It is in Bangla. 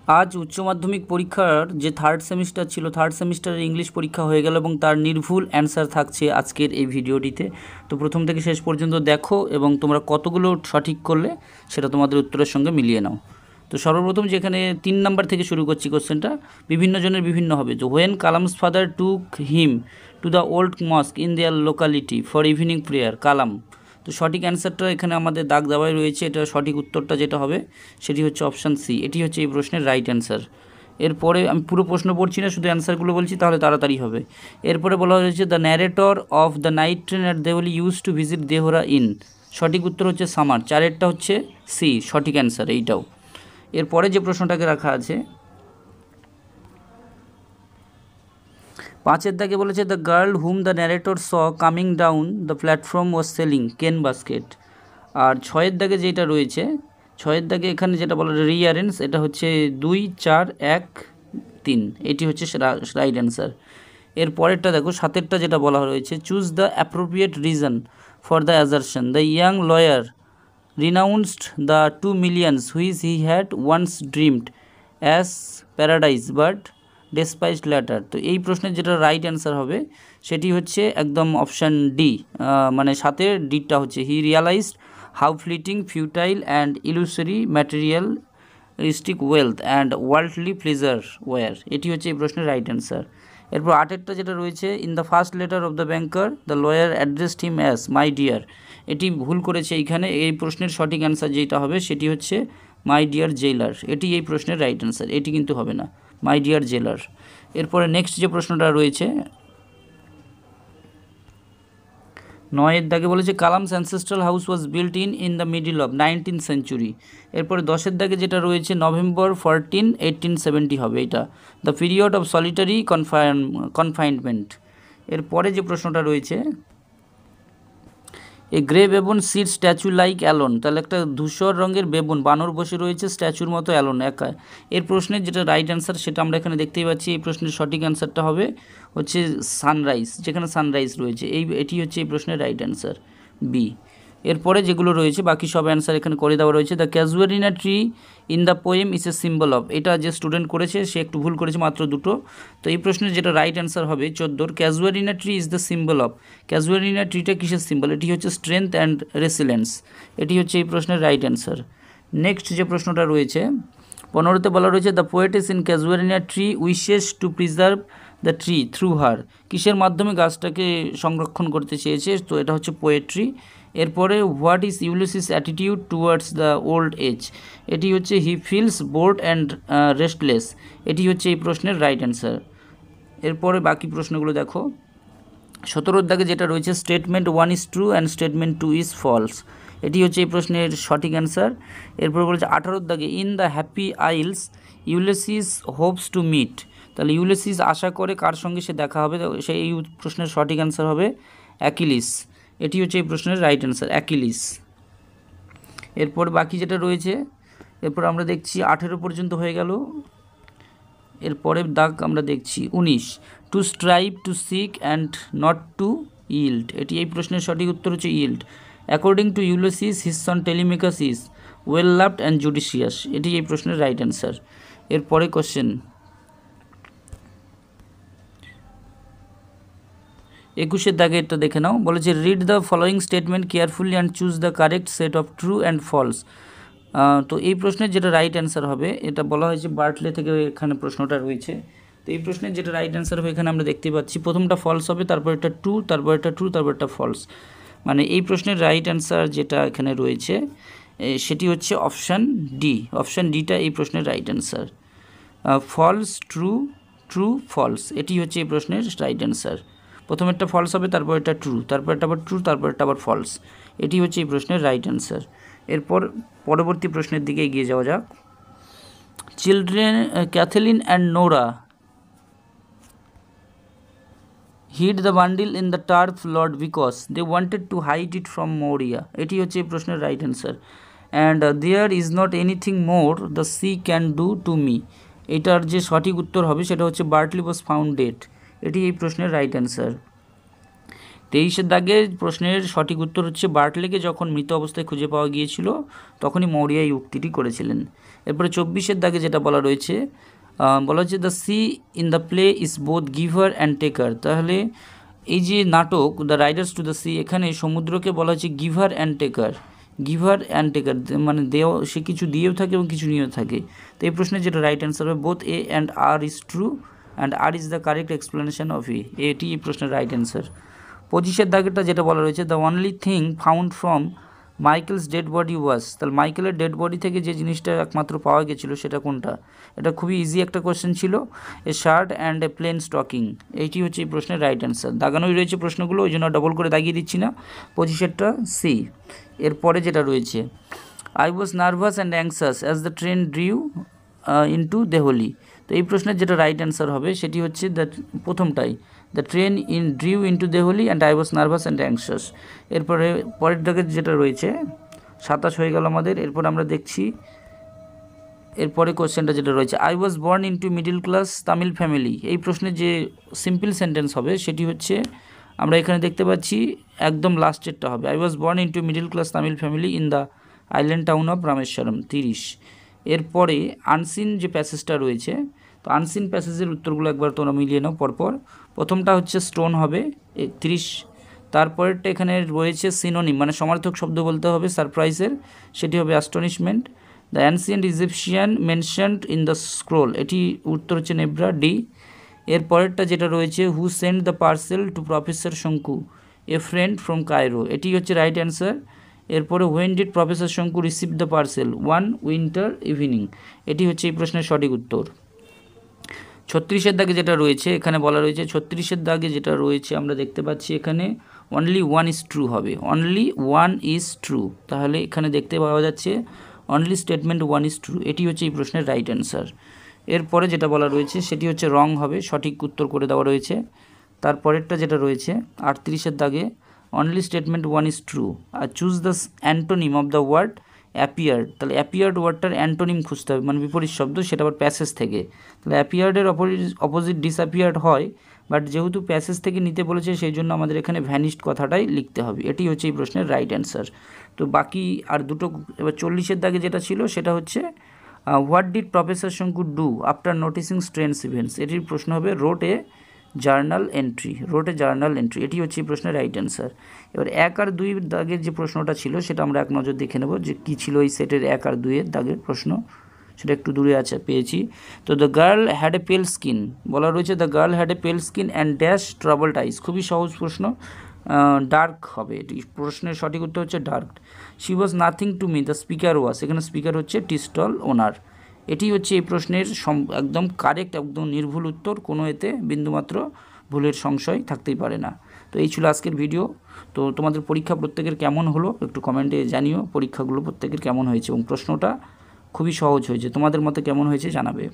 আজ উচ্চ মাধ্যমিক পরীক্ষার যে থার্ড সেমিস্টার ছিল, থার্ড সেমিস্টারের ইংলিশ পরীক্ষা হয়ে গেল এবং তার নির্ভুল অ্যান্সার থাকছে আজকের এই ভিডিওটিতে। তো প্রথম থেকে শেষ পর্যন্ত দেখো এবং তোমরা কতগুলো সঠিক করলে সেটা তোমাদের উত্তরের সঙ্গে মিলিয়ে নাও। তো সর্বপ্রথম যেখানে 3 নাম্বার থেকে শুরু করছি কোশ্চেনটা, বিভিন্ন জনের বিভিন্ন হবে। যে when Kalam's father took him to the old mosque in their locality for evening prayer, Kalam. তো সঠিক অ্যান্সারটা এখানে আমাদের দাগ দেওয়াই রয়েছে। এটা সঠিক উত্তরটা যেটা হবে সেটি হচ্ছে অপশান সি। এটি হচ্ছে এই প্রশ্নের রাইট অ্যান্সার। এরপরে আমি পুরো প্রশ্ন পড়ছি না, শুধু অ্যান্সারগুলো বলছি, তাহলে তাড়াতাড়ি হবে। এরপরে বলা হয়েছে the narrator of the night train at Diwali use to visit Dehra in. সঠিক উত্তর হচ্ছে সামার। চারেরটা হচ্ছে সি, সঠিক অ্যান্সার এইটাও। এরপরে যে প্রশ্নটাকে রাখা আছে 5-এর দাগে বলেছে the girl hmm the narrator saw coming down the platform was selling কেন বাস্কেট। আর 6-এর দাগে যেটা রয়েছে, 6-এর দাগে এখানে যেটা বলা রিঅ্যারেঞ্জ, এটা হচ্ছে 2, 4, 1, 3। এটি হচ্ছে রাইট অ্যান্সার। এর পরেরটা দেখো 7-এরটা যেটা বলা রয়েছে choose the appropriate reason for the assertion the young lawyer renounced the 2 millions which he had once dreamed as paradise but despised later। তো এই প্রশ্নের যেটা রাইট অ্যান্সার হবে সেটি হচ্ছে একদম অপশান ডি, মানে 7-এর ডিটা হচ্ছে he realized how fleeting futile and illusory materialistic wealth and worldly pleasure were. এটি হচ্ছে এই প্রশ্নের রাইট অ্যান্সার। এরপর 8-এরটা যেটা রয়েছে in the first letter of the banker the lawyer addressed him as my dear. এটি ভুল করেছে এইখানে। এই প্রশ্নের সঠিক অ্যান্সার যেটা হবে সেটি হচ্ছে মাই ডিয়ার জেলার। এটি এই প্রশ্নের রাইট অ্যান্সার, এটি কিন্তু হবে না, মাই ডিয়ার জেলার। এরপরে নেক্সট যে প্রশ্নটা রয়েছে 9-এর দাগে বলেছে Kalam's ancestral house was built in the middle of 19th century. এরপরে 10-এর দাগে যেটা রয়েছে নভেম্বর 14, 1870 হবে এটা, the period of solitary confinement. এরপরে যে প্রশ্নটা রয়েছে a grey baboon sit statue like alone, তাহলে একটা ধূসর রঙের বেবুন বানর বসে রয়েছে স্ট্যাচুর মতো অ্যালন একা। এর প্রশ্নের যেটা রাইট অ্যান্সার সেটা আমরা এখানে দেখতেই পাচ্ছি। এই প্রশ্নের সঠিক অ্যান্সারটা হবে হচ্ছে সানরাইজ, যেখানে সানরাইজ রয়েছে এটি হচ্ছে এই প্রশ্নের রাইট অ্যান্সার বি। এরপরে যেগুলো রয়েছে বাকি সব অ্যান্সার এখানে করে দেওয়া রয়েছে the casuarina tree in the poem is a symbol of. এটা যে স্টুডেন্ট করেছে সে একটু ভুল করেছে, মাত্র দুটো। তো এই প্রশ্নের যেটা রাইট অ্যান্সার হবে 14-র casuarina tree is the symbol of. Casuarina ট্রিটা কিসের সিম্বল? এটি হচ্ছে স্ট্রেংথ অ্যান্ড রেসিলেন্স। এটি হচ্ছে এই প্রশ্নের রাইট অ্যান্সার। নেক্সট যে প্রশ্নটা রয়েছে 15-তে বলা রয়েছে the poetess in casuarina tree wishes to preserve the tree through her. কিসের মাধ্যমে গাছটাকে সংরক্ষণ করতে চেয়েছে? তো এটা হচ্ছে পোয়েট্রি। এরপরে what is Ulysses attitude towards the old age. এটি হচ্ছে he feels bored and restless. এটি হচ্ছে এই প্রশ্নের রাইট অ্যান্সার। এরপরে বাকি প্রশ্নগুলো দেখো 17-র দাগে যেটা রয়েছে statement 1 is true and statement 2 is false. এটি হচ্ছে এই প্রশ্নের সঠিক অ্যান্সার। এরপর বলেছে 18-র দাগে in the happy isles Ulysses hopes to meet. তাহলে ইউলিসিস আশা করে কার সঙ্গে সে দেখা হবে? সেই এই প্রশ্নের সঠিক অ্যান্সার হবে অ্যাকিলিস। এটি হচ্ছে এই প্রশ্নের রাইট অ্যান্সার অ্যাকিলিস। এরপর বাকি যেটা রয়েছে এরপর আমরা দেখছি 18 পর্যন্ত হয়ে গেল। এরপরের দাগ আমরা দেখছি 19 to strive to seek and not to yield. এটি এই প্রশ্নের সঠিক উত্তর হচ্ছে yield. According to Ulysses his son Telemachus is well loved and judicious. এটি এই প্রশ্নের রাইট অ্যান্সার। এরপরে কোশ্চেন 21-এর দাগে এটা দেখে নাও। বলেছে read the following statement carefully and choose the correct set of true and false. তো এই প্রশ্নের যেটা রাইট অ্যান্সার হবে, এটা বলা হয়েছে বার্টলে থেকে এখানে প্রশ্নটা রয়েছে। তো এই প্রশ্নের যেটা রাইট অ্যান্সার হবে এখানে আমরা দেখতে পাচ্ছি প্রথমটা ফলস হবে, তারপর এটা ট্রু, তারপর এটা ট্রু, তারপর এটা ফলস। মানে এই প্রশ্নের রাইট অ্যান্সার যেটা এখানে রয়েছে সেটি হচ্ছে অপশান ডি। অপশান ডিটা এই প্রশ্নের right answer. False true, true false, এটি হচ্ছে এই প্রশ্নের রাইট অ্যান্সার। প্রথমেরটা ফলস হবে, তারপর এটা ট্রু, তারপর এটা আবার ট্রু, তারপর এটা আবার ফলস। এটি হচ্ছে এই প্রশ্নের রাইট অ্যান্সার। এরপর পরবর্তী প্রশ্নের দিকে এগিয়ে যাওয়া যাক। Children Kathleen and Nora hid the bundle in the turf lot because they wanted to hide it from Moria. এটি হচ্ছে এই প্রশ্নের right answer. And there is not anything more the sea can do to me। এটার যে সঠিক উত্তর হবে সেটা হচ্ছে বার্টলি was found dead। এটি এই প্রশ্নের রাইট অ্যান্সার। 23-এর দাগের প্রশ্নের সঠিক উত্তর হচ্ছে বার্টলেকে যখন মৃত অবস্থায় খুঁজে পাওয়া গিয়েছিল তখনই মৌরিয়া এই উক্তিটি করেছিলেন। এরপরে 24-এর দাগে যেটা বলা রয়েছে, বলা হচ্ছে the sea in the play is both giver and taker. তাহলে এই যে নাটক the riders to the sea, এখানে সমুদ্রকে বলা হচ্ছে giver and taker. Giver and taker মানে সে কিছু দিয়েও থাকে এবং কিছু নিয়েও থাকে। তো এই প্রশ্নের যেটা রাইট অ্যান্সার হবে both A and R is true and R is the correct explanation of এটি এই প্রশ্নের রাইট অ্যান্সার। 25-এর দাগেরটা যেটা বলা রয়েছে the only thing found from Michael's dead body was, তাহলে মাইকেলের ডেড বডি থেকে যে জিনিসটা একমাত্র পাওয়া গেছিলো সেটা কোনটা? এটা খুবই ইজি একটা কোয়েশ্চেন ছিল, a shirt and a plain stocking. এইটি হচ্ছে এই প্রশ্নের রাইট অ্যান্সার। দাগানোই রয়েছে প্রশ্নগুলো, ওই জন্য ডবল করে দাগিয়ে দিচ্ছি না। 25-এরটা সি। এরপরে যেটা রয়েছে I was nervous and anxious as the train drew into Delhi. তো এই প্রশ্নের যেটা রাইট অ্যান্সার হবে সেটি হচ্ছে প্রথমটাই, the train drew into Delhi and I was nervous and anxious. এরপরে পরের দাগে যেটা রয়েছে 27 হয়ে গেল আমাদের। এরপর আমরা দেখছি এরপরে কোশ্চেনটা যেটা রয়েছে I was born into middle class Tamil family. এই প্রশ্নের যে সিম্পল সেন্টেন্স হবে সেটি হচ্ছে আমরা এখানে দেখতে পাচ্ছি একদম লাস্টেরটা হবে, I was born into middle class Tamil family in the island town of Rameswaram. 30। এরপরে আনসিন যে প্যাসেজটা রয়েছে, তো আনসিন প্যাসেজের উত্তরগুলো একবার তোমরা মিলিয়ে নাও পরপর। প্রথমটা হচ্ছে স্টোন হবে 31। তারপরেরটা এখানে রয়েছে সিনোনিম মানে সমার্থক শব্দ বলতে হবে সারপ্রাইজের, সেটি হবে astonishment. The ancient Egyptian mentioned in the scroll, এটি উত্তর হচ্ছে নেব্রা ডি। এরপরেরটা যেটা রয়েছে who send the parcel to professor Shonku, a friend from Cairo, এটি হচ্ছে রাইট অ্যান্সার। এরপরে when did professor Shonku receive the parcel, one winter evening, এটি হচ্ছে এই প্রশ্নের সঠিক উত্তর। 36-এর দাগে যেটা রয়েছে এখানে বলা রয়েছে 36-এর দাগে যেটা রয়েছে আমরা দেখতে পাচ্ছি এখানে অনলি ওয়ান ইজ ট্রু হবে, অনলি ওয়ান ইজ ট্রু। তাহলে এখানে দেখতে পাওয়া যাচ্ছে only statement one is true, এটি হচ্ছে এই প্রশ্নের রাইট অ্যান্সার। এরপরে যেটা বলা রয়েছে সেটি হচ্ছে রং হবে, সঠিক উত্তর করে দেওয়া রয়েছে। তারপরেরটা যেটা রয়েছে 38-এর দাগে only statement one is true আর choose the antonym of the word appeared. তাহলে অ্যাপিয়ার্ড ওয়ার্ডটার অ্যান্টোনিম খুঁজতে হবে মানে বিপরীত শব্দ, সেটা আবার প্যাসেজ থেকে। তাহলে অ্যাপিয়ার্ডের অপোজিট ডিসঅ্যাপিয়ার্ড হয়, বাট যেহেতু প্যাসেজ থেকে নিতে বলেছে সেই জন্য আমাদের এখানে ভ্যানিশড কথাটাই লিখতে হবে, এটি হচ্ছে এই প্রশ্নের রাইট অ্যান্সার। তো বাকি আর দুটো এবার 40-এর দাগে যেটা ছিল সেটা হচ্ছে what did professor Shonku do after noticing strange events, এটির প্রশ্ন হবে wrote a journal entry, wrote a journal entry, এটি হচ্ছে এই প্রশ্নের রাইট অ্যান্সার। এবার 1 আর 2 দাগের যে প্রশ্নটা ছিল সেটা আমরা এক নজর দেখে নেব যে কী ছিল এই সেটের 1 আর 2 দাগের প্রশ্ন, সেটা একটু দূরে আছে পেয়েছি। তো দ্য গার্ল হ্যাড এ পেল স্কিন বলা রয়েছে, দ্য গার্ল হ্যাড এ পেল স্কিন অ্যান্ড ড্যাশ ট্রাবলড আইস, খুবই সহজ প্রশ্ন, ডার্ক হবে এটি প্রশ্নের সঠিক উত্তর হচ্ছে dark. She was nothing to me the speaker was, এখানে স্পিকার হচ্ছে টি স্টল ওনার, এটি হচ্ছে এই প্রশ্নের একদম কারেক্ট একদম নির্ভুল উত্তর, কোনো এতে বিন্দুমাত্র ভুলের সংশয় থাকতেই পারে না। তো এই ছিল আজকের ভিডিও। তো তোমাদের পরীক্ষা প্রত্যেকের কেমন হলো একটু কমেন্টে জানিও, পরীক্ষাগুলো প্রত্যেকের কেমন হয়েছে এবং প্রশ্নটা খুবই সহজ হয়েছে, তোমাদের মতে কেমন হয়েছে জানাবে।